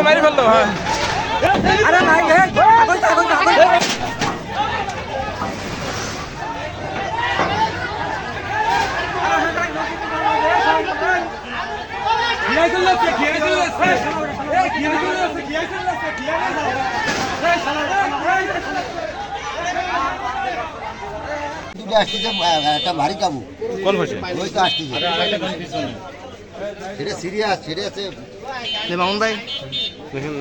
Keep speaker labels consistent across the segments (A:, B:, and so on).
A: মারি ফেললো হ্যাঁ আরে নাই
B: একটা ভারী কাবু
A: কোন ভাষা
B: ওই তো আসতেছে সেটা সিরিয়াস সিরিয়াসে
A: মামুন ভাই দেখেন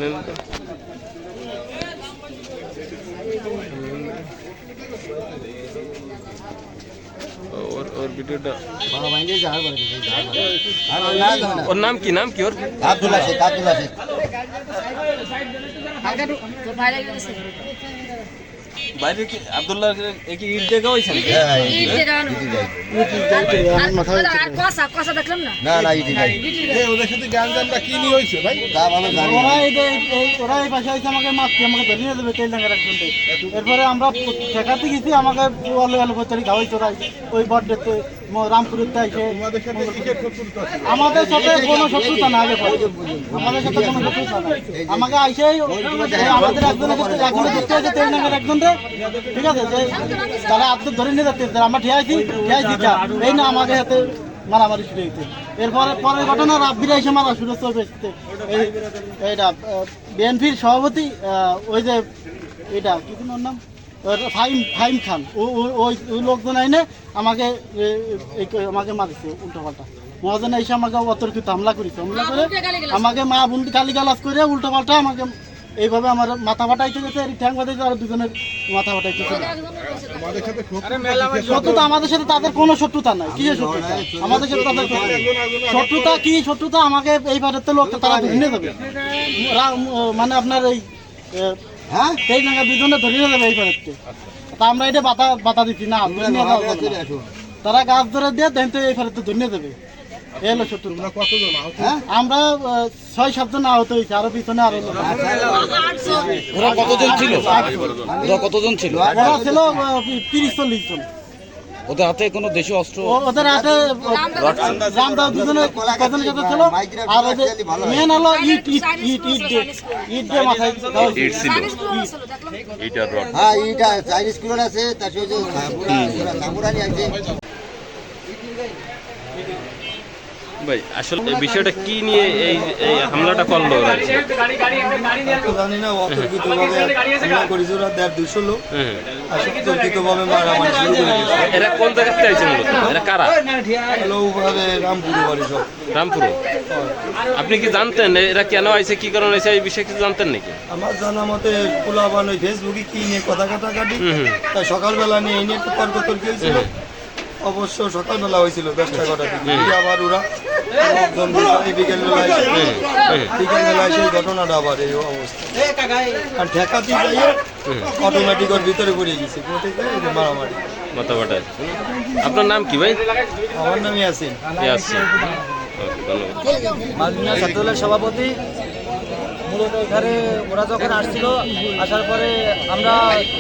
A: और वीडियो और नाम की और
B: আব্দুল্লাহ শেখ
A: বাইরে কি আব্দুল্লাহ কি ইট দেখা হইছে নাকি
C: ইট দেখলাম না
B: না না ইটি নাই
D: ওদের সাথে গাঞ্জামটা কি নিয়ে হয়েছে ভাই
B: তা ভালো জানি
E: ওরা এই পাশে আইসে আমাকে মারছে আমাকে ধরিয়ে দেবে তেল ডাঙ্গার একজন এরপরে আমরা ঠেকাতে গেছি আমাকে আলু আলু করে খাওয়াইছে ওই বার্থডেতে রামপুরেতে আইসে
D: তোমাদের সাথে কিসের শত্রুতা ছিল?
E: আমাদের সাথে কোনো শত্রুতা না আগে পরে আমাদের সাথে কোনো শত্রুতা নাই আমাকে আইসে আমাদের একজনের দেখতে হয়েছে তেল ডাঙ্গার একজন ঠিক আছে যে তারা আপনি ধরে নিয়ে যাচ্ছে আমরা ঠিয়াইছি যা এই না আমাদের হাতে মারামারি শুরু হয়েছে এরপরে পরের ঘটনা রাব্বিরা এসে মারা শুরু চলবে এইটা বিএনপির সভাপতি ওই যে এটা কি ওর নাম ফাহিম খান ওই লোকজন আইনে আমাকে মারিছে উল্টো পাল্টা মহাজন এসে আমাকে অতর্কিত হামলা করেছে হামলা করে আমাকে মা বোন গালিগালাজ করে উল্টো পাল্টা আমাকে এইভাবে আমার মাথা ফাটাইতে গেছে ঠ্যাং ফাটাইতে আর দুজনের মাথা ফাটাইতে শত্রুতা আমাদের সাথে তাদের কোনো শত্রুতা নাই কি শত্রুতা আমাদের সাথে তাদের শত্রুতা কি শত্রুতা আমাকে এইবারে তো লোক তারা ধরে যাবে মানে আপনার এই হ্যাঁ সেই জায়গা দুজনে ধরে যাবে এইবারে তা আমরা এটা বাতা দিচ্ছি না তারা গাছ ধরে দিয়ে দেন তো এইবারে তো ধরে যাবে এলো শত্রু আমরা 6-7 জন আহত হয়েছে আরো পিছনে আরো
A: ওরা কতজন ছিল
E: ওরা ছিল 30-40 জন
A: ওদের হাতে কোনো দেশীয় অস্ত্র
E: ওদের হাতে রামদাও দুজনের কজনের সাথে ছিল আর ওই যে মেন হলো ইট দিয়ে মাথায়
A: ইট ছিল ইটার রড
B: হ্যাঁ ইটা চাইনিজ কুলার আছে তার সাথে সামুরানি আছে
A: ভাই আসলে এই বিষয়টা কি নিয়ে এই হামলাটা করলো ওরা
F: জানি না অতর্কিতভাবে হামলা করেছে ওরা 150-200 লোক অতর্কিতভাবে মারামারি শুরু করে দিয়েছে
A: এরা কোন জায়গা থেকে আইছে মূলত এরা কারা
F: ওভাবে রামপুর বাড়ি সব
A: রামপুর আপনি কি জানতেন এরা কেন আইছে কি কারণে আইছে এই বিষয়ে কিছু জানতেন নাকি
F: আমার জানা মতে পোলাপান ওই ফেসবুকে কি নিয়ে কথা কাটাকাটি তাই সকালবেলা নিয়ে এই নিয়ে একটু তর্কি হয়েছিল অবশ্য সকালবেলা হয়েছিল 10টা দিকে আবার ওরা বিকেলবেলায় সেই ঘটনাটা আবার এই অবস্থা আর ঠেকাতে যাইয়ে অটোমেটিক ওর ভিতরে পড়ে গেছে মারামারি
A: মাথাবাটা আপনার নাম কি ভাই
F: আমার নামই আছে
E: মালবিনা ছাত্রদলের সভাপতি মূলত এখানে ওরা যখন আসছিল আসার পরে আমরা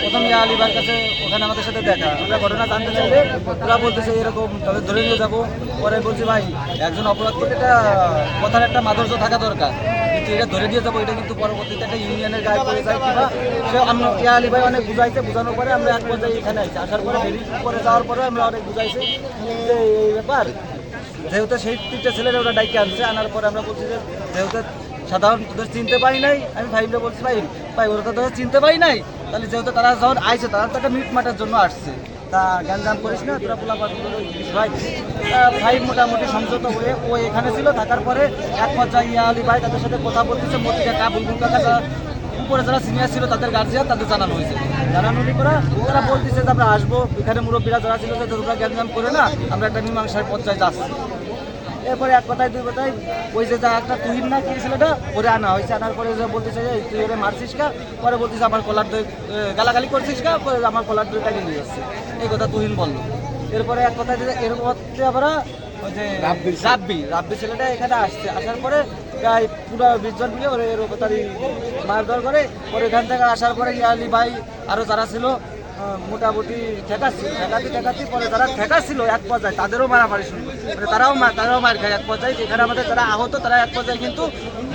E: প্রথম আলিবার কাছে ওখানে আমাদের সাথে দেখা আমরা ঘটনা জানতে চাইলে ওরা বলতেছে এরকম তাদের ধরে নিয়ে যাবো পরে বলছি ভাই একজন অপরাধ করলে এটা কথার একটা মাধুর্য থাকা দরকার কিন্তু এটা ধরে নিয়ে যাবো এটা কিন্তু পরবর্তীতে একটা ইউনিয়নের গায়ে পড়ে যায় কিংবা সে আমরা আলী ভাই অনেক বোঝানোর পরে আমরা এক পর্যায়ে এখানে আসছি আসার পরে পরে যাওয়ার পরে আমরা অনেক বুঝাইছি যে এই ব্যাপার যেহেতু সেই 3টে ছেলেরা ওরা ডাইকে আনছে আনার পরে আমরা বলছি যে যেহেতু সাধারণ তোদের চিনতে পারি নাই আমি ভাইরা বলছি ভাই ওরা তো তোদের চিনতে পারি নাই তাহলে যেহেতু তারা যখন আইছে তারা তো একটা মিট মাটার জন্য আসছে তা গ্যাঞ্জাম করিস না তোরা পোলাপান ভাই ভাই মোটামুটি সমঝোতা হয়ে ও এখানে ছিল থাকার পরে এক পর্যায়ে আলী ভাই তাদের সাথে কথা বলতেছে মতিকা বুলবুল কাকা উপরে যারা সিনিয়র ছিল তাদের গার্জিয়ান তাদের জানানো হয়েছে জানানোর পরে তারা বলতেছে যে আমরা আসবো এখানে মুরব্বীরা যারা ছিল যে তোমরা গ্যাঞ্জাম করে না আমরা একটা মীমাংসার পর্যায়ে যাচ্ছি এরপরে এক কথায় দুই কথায় ওই যে যা একটা তুহিন না কি ছেলেটা ওরে আনা হয়েছে, আনার পরে যে বলতেছে যে তুই ওরে মারছিস কা, পরে বলতেছে আমার কলার দই গালাগালি করছিস কা, পরে আমার কলার দই কাটিয়ে নিয়ে যাচ্ছে, এই কথা তুহিন বললো। এরপরে এক কথায় যে এরকম হচ্ছে আবার ওই যে রাব্বি ছেলেটা এখানে আসছে, আসার পরে প্রায় পুরো 20 জন মিলে ওরে এরকম তারই মারধর করে। পরে এখান থেকে আসার পরে ইয়ালি ভাই আরও যারা ছিল মোটামুটি ঠেকাচ্ছি পরে যারা ঠেকাচ্ছিল এক পর্যায়ে তাদেরও মারামারি শুরু, মানে তারাও মার খায় এক পর্যায়ে। যেখানে আমাদের যারা আহত তারা এক পর্যায়ে কিন্তু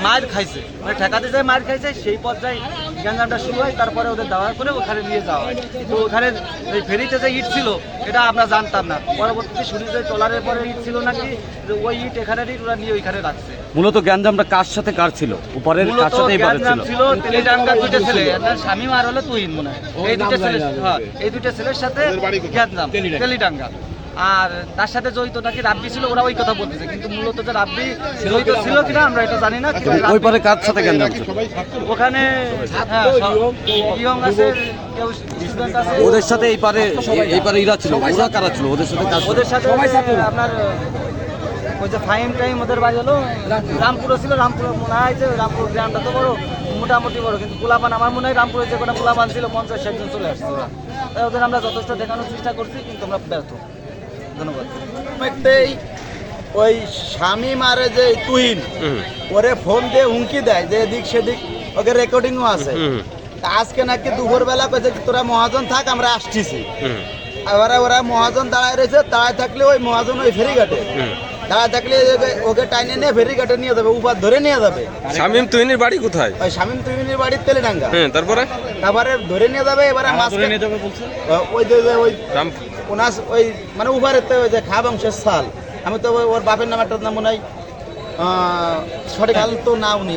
E: মার খাইছে, মানে ঠেকাতে যায় মার খাইছে, সেই পর্যায়ে গ্যাঞ্জামটা শুরু হয়। তারপরে ওদের দেওয়ার পরে ওখানে নিয়ে যাওয়া হয়। তো ওখানে এই ফেরিতে যে ইট ছিল এটা আমরা জানতাম না, পরবর্তীতে শুরু যে ট্রলারের পরে ইট ছিল নাকি, যে ওই ইট এখানে ওরা নিয়ে ওইখানে রাখছে।
G: মূলত গ্যাঞ্জামটা কার সাথে কার ছিল? উপরের কার সাথে এবারে ছিল?
E: ছিল তেলিডাঙ্গার দুটো ছেলে, একটা শামীম আর হলো তুহিন মনে হয়। এই দুটো ছেলে, হ্যাঁ এই দুটো ছেলের সাথে গ্যাঞ্জাম তেলিডাঙ্গা। আর তার সাথে জড়িত নাকি রাব্বি ছিল, ওরা ওই কথা বলতেছে, কিন্তু মূলত যে রাব্বি জড়িত ছিল কিনা আমরা এটা জানি না।
G: ওই পারে কার সাথে গ্যাঞ্জাম ছিল?
E: ওখানে ইয়ং আছে, কেউ স্টুডেন্ট আছে।
G: ওদের সাথে এই পারে ইরা ছিল, ওরা কারা ছিল ওদের সাথে?
E: ওদের সাথে আপনার ওই যে ফাইম টাইম ওদের বাড়ি হলো রামপুরও ছিল। রামপুর মনে হয় যে রামপুর গ্রামটা তো বড়, মোটামুটি বড়, কিন্তু পোলাপান আমার মনে হয় রামপুরে যে কোনো পোলাপান ছিল 50-60 জন চলে আসছে ওরা। তাই ওদের আমরা যথেষ্ট দেখানোর চেষ্টা করছি, কিন্তু আমরা ব্যর্থ। ধন্যবাদ।
F: ওই স্বামী মারে যে তুহিন ওরে ফোন দিয়ে হুমকি দেয় যে এদিক সেদিক, ওকে রেকর্ডিংও আছে। আজকে নাকি দুপুরবেলা কইছে তোরা মহাজন থাক আমরা আসতেছি। এবারে ওরা মহাজন দাঁড়ায় রয়েছে, দাঁড়ায় থাকলে ওই মহাজন ওই ফেরিঘাটে দাঁড়ায় থাকলে ওকে টাইনে নিয়ে ফেরিঘাটে নিয়ে যাবে, উপার ধরে নিয়ে যাবে।
A: শামীম তুহিনের বাড়ি কোথায়?
F: ওই শামীম তুহিনের বাড়ি তেলেডাঙ্গা।
A: তারপরে
F: ধরে নিয়ে যাবে। এবারে ওই ওই ওনার ওই মানে উপারে ওই যে খা বংশের সাল, আমি তো ওর বাপের নাম একটা নাম মনে হয় সঠিক হাল তো না উনি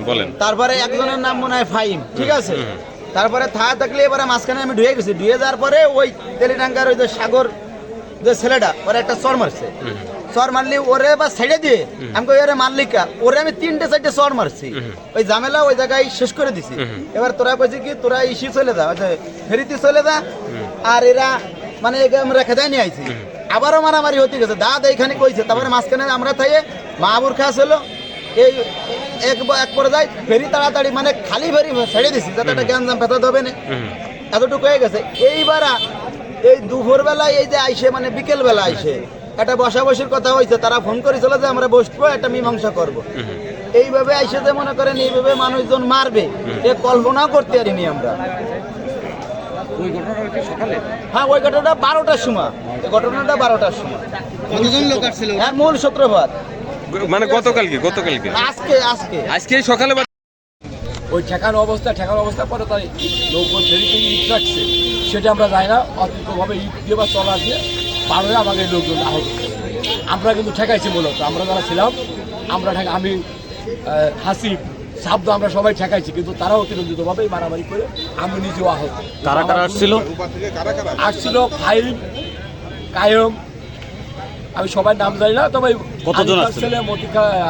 A: বলেন।
F: তারপরে একজনের নাম মনে হয় ফাইম, ঠিক আছে। তারপরে থাকলে এবারে মাঝখানে আমি ঢুয়ে গেছি, ঢুয়ে যাওয়ার পরে ওই তেলিডাঙ্গার ওই যে সাগর যে ছেলেটা ওরা একটা চর মারছে, চর মারলি ওরে বা ছেড়ে দিয়ে আমাকে ওরে মারলিকা ওরে আমি 3-4 চর মারছি। ওই ঝামেলা ওই জায়গায় শেষ করে দিছি। এবার তোরা কইছি কি তোরা ইসি চলে যা, ফেরিতে চলে যা, আর এরা মানে আমরা রেখে দেয় নিয়ে আইছি। আবারও মারামারি হতে গেছে, দাদা এইখানে কইছে। তারপরে মাঝখানে আমরা থাইয়ে মাহবুর খাস হলো, এই এক পর্যায়ে ফেরি তাড়াতাড়ি মানে খালি ফেরি ছেড়ে দিছি যাতে একটা গ্যাঞ্জাম পেতাতে হবে না, এতটুকু হয়ে গেছে। এইবার এই দুপুরবেলায় এই যে আইসে মানে বিকেলবেলা আইসে একটা বসাবসির কথা হয়েছে, তারা ফোন করেছিল যে আমরা বসবো একটা মীমাংসা করব। এইভাবে আইসে যে মনে করেন এইভাবে মানুষজন মারবে এ কল্পনাও করতে পারিনি আমরা। হ্যাঁ ওই ঘটনাটা 12টার সময়, এই ঘটনাটা 12টার সময়।
B: কতজন লোক আসছিল?
F: হ্যাঁ মূল সূত্রপাত
A: মানে গতকালকে আজকে সকালে
H: ওই ঠেকানো অবস্থা পরে তাই নৌকো ফেরিতে ইট রাখছে, সেটা আমরা যাই না। অতর্কভাবে ইট দিয়ে বা চলা দিয়ে পার হয়ে আমাকে লোকজন আহত। আমরা কিন্তু ঠেকাইছি মূলত, আমরা যারা ছিলাম আমরা আমি হাসিব শব্দ আমরা সবাই ঠেকাইছি, কিন্তু তারা অতিরঞ্জিতভাবে মারামারি করে আমি নিজেও আহত।
G: কারা কারা
H: আসছিল ফাইম, কায়ম, আমি সবাই নাম জানি না, তবে
G: কতজন
H: ছেলে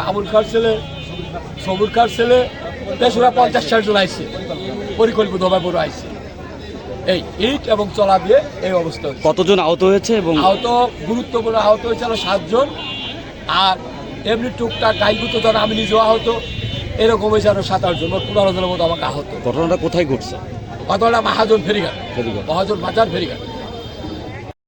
H: আবুল খার ছেলে, সবুর খার ছেলে, বেশ ওরা 50-60 জন আইছে, পরিকল্পিতভাবে বড় আইছে। এই ইট এবং চলা দিয়ে এই অবস্থা।
G: কতজন আহত হয়েছে? এবং
H: আহত গুরুত্বপূর্ণ আহত হয়েছে আরো 7 জন, আর এমনি টুকটাক গাইগুতো ধর আমি নিজেও আহত, এরকম হয়েছে আরো 7-8 জন, 15 জনের মতো আমাকে আহত।
G: ঘটনাটা কোথায় ঘটছে?
H: ঘটনাটা মহাজন ফেরিঘাট, মহাজন বাজার ফেরিঘাট।